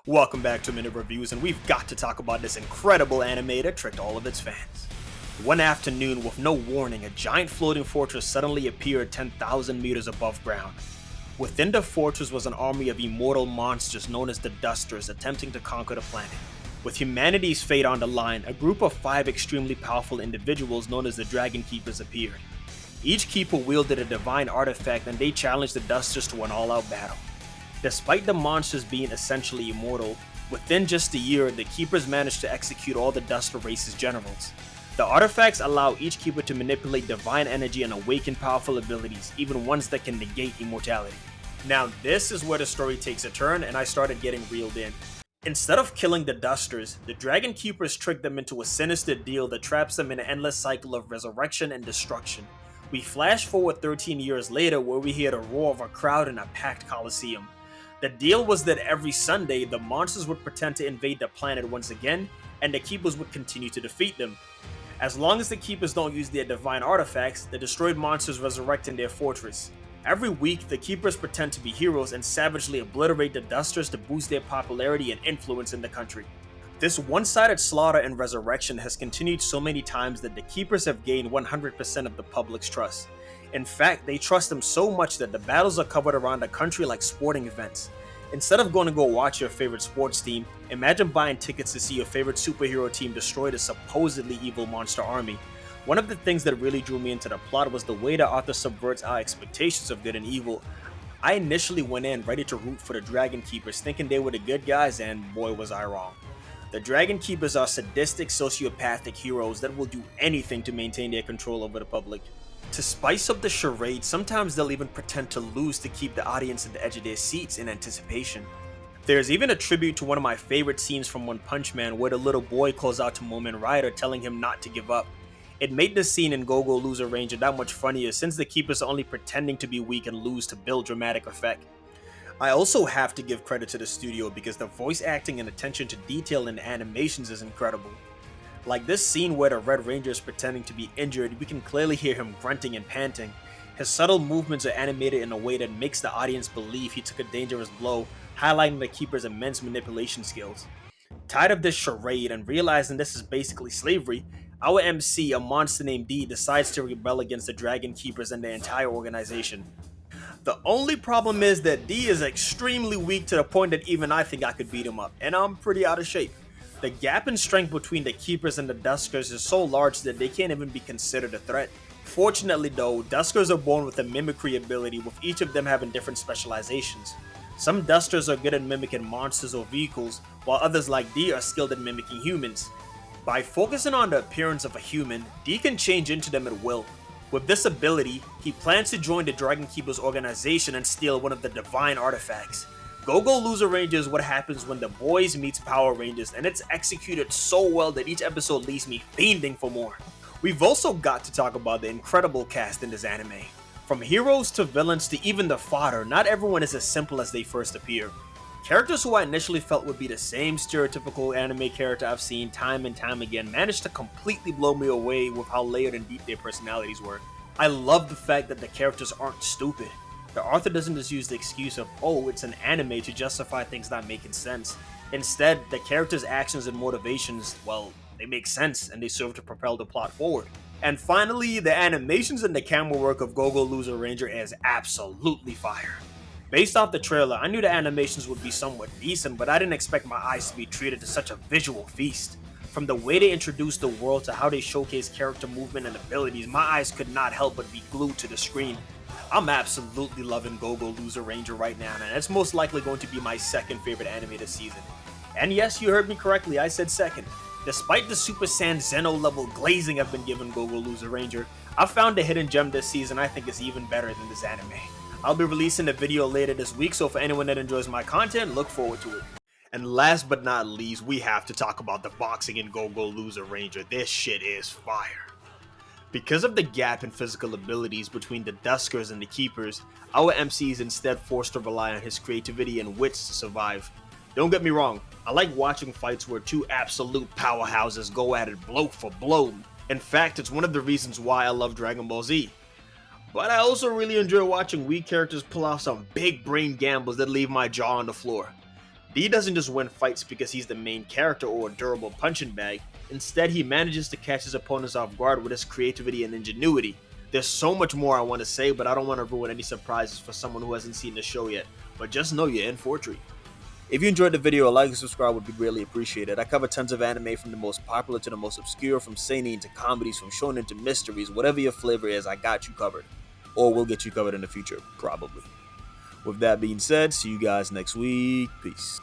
Welcome back to Minute Reviews, and we've got to talk about this incredible anime that tricked all of its fans. One afternoon, with no warning, a giant floating fortress suddenly appeared 10,000 meters above ground. Within the fortress was an army of immortal monsters known as the Dusters attempting to conquer the planet. With humanity's fate on the line, a group of 5 extremely powerful individuals known as the Dragon Keepers appeared. Each keeper wielded a divine artifact, and they challenged the Dusters to an all-out battle. Despite the monsters being essentially immortal, within just a year, the Keepers managed to execute all the Duster race's generals. The artifacts allow each Keeper to manipulate divine energy and awaken powerful abilities, even ones that can negate immortality. Now this is where the story takes a turn, and I started getting reeled in. Instead of killing the Dusters, the Dragon Keepers trick them into a sinister deal that traps them in an endless cycle of resurrection and destruction. We flash forward 13 years later, where we hear the roar of a crowd in a packed coliseum. The deal was that every Sunday, the monsters would pretend to invade the planet once again, and the Keepers would continue to defeat them. As long as the Keepers don't use their divine artifacts, the destroyed monsters resurrect in their fortress. Every week, the Keepers pretend to be heroes and savagely obliterate the Dusters to boost their popularity and influence in the country. This one-sided slaughter and resurrection has continued so many times that the Keepers have gained 100% of the public's trust. In fact, they trust them so much that the battles are covered around the country like sporting events. Instead of going to go watch your favorite sports team, imagine buying tickets to see your favorite superhero team destroy the supposedly evil monster army. One of the things that really drew me into the plot was the way the author subverts our expectations of good and evil. I initially went in ready to root for the Dragon Keepers, thinking they were the good guys, and boy was I wrong. The Dragon Keepers are sadistic, sociopathic heroes that will do anything to maintain their control over the public. To spice up the charade, sometimes they'll even pretend to lose to keep the audience at the edge of their seats in anticipation. There's even a tribute to one of my favorite scenes from One Punch Man where the little boy calls out to Moment Rider telling him not to give up. It made the scene in Go-Go Loser Ranger that much funnier since the Keepers are only pretending to be weak and lose to build dramatic effect. I also have to give credit to the studio because the voice acting and attention to detail in the animations is incredible. Like this scene where the Red Ranger is pretending to be injured, we can clearly hear him grunting and panting. His subtle movements are animated in a way that makes the audience believe he took a dangerous blow, highlighting the Keeper's immense manipulation skills. Tired of this charade and realizing this is basically slavery, our MC, a monster named D, decides to rebel against the Dragon Keepers and their entire organization. The only problem is that D is extremely weak to the point that even I think I could beat him up, and I'm pretty out of shape. The gap in strength between the Keepers and the Duskers is so large that they can't even be considered a threat. Fortunately though, Duskers are born with a mimicry ability, with each of them having different specializations. Some Dusters are good at mimicking monsters or vehicles, while others like D are skilled at mimicking humans. By focusing on the appearance of a human, D can change into them at will. With this ability, he plans to join the Dragon Keepers organization and steal one of the divine artifacts. Go-Go Loser Ranger is what happens when the boys meets Power Rangers, and it's executed so well that each episode leaves me fiending for more. We've also got to talk about the incredible cast in this anime. From heroes to villains to even the fodder, not everyone is as simple as they first appear. Characters who I initially felt would be the same stereotypical anime character I've seen time and time again managed to completely blow me away with how layered and deep their personalities were. I love the fact that the characters aren't stupid. The author doesn't just use the excuse of, oh, it's an anime to justify things not making sense. Instead, the characters' actions and motivations, well, they make sense and they serve to propel the plot forward. And finally, the animations and the camera work of Go-Go Loser Ranger is absolutely fire. Based off the trailer, I knew the animations would be somewhat decent, but I didn't expect my eyes to be treated to such a visual feast. From the way they introduced the world to how they showcase character movement and abilities, my eyes could not help but be glued to the screen. I'm absolutely loving Go-Go Loser Ranger right now, and it's most likely going to be my second favorite anime this season. And yes, you heard me correctly, I said second. Despite the Super Saiyan Zeno level glazing I've been giving Go-Go Loser Ranger, I found a hidden gem this season I think is even better than this anime. I'll be releasing a video later this week, so for anyone that enjoys my content, look forward to it. And last but not least, we have to talk about the boxing in Go-Go Loser Ranger. This shit is fire. Because of the gap in physical abilities between the Duskers and the Keepers, our MC is instead forced to rely on his creativity and wits to survive. Don't get me wrong, I like watching fights where two absolute powerhouses go at it blow for blow. In fact, it's one of the reasons why I love Dragon Ball Z. But I also really enjoy watching weak characters pull off some big brain gambles that leave my jaw on the floor. D doesn't just win fights because he's the main character or a durable punching bag. Instead, he manages to catch his opponents off guard with his creativity and ingenuity. There's so much more I want to say, but I don't want to ruin any surprises for someone who hasn't seen the show yet. But just know you're in for a treat. If you enjoyed the video, a like and subscribe would be greatly appreciated. I cover tons of anime from the most popular to the most obscure, from seinen to comedies, from shonen to mysteries. Whatever your flavor is, I got you covered. Or we'll get you covered in the future, probably. With that being said, see you guys next week. Peace.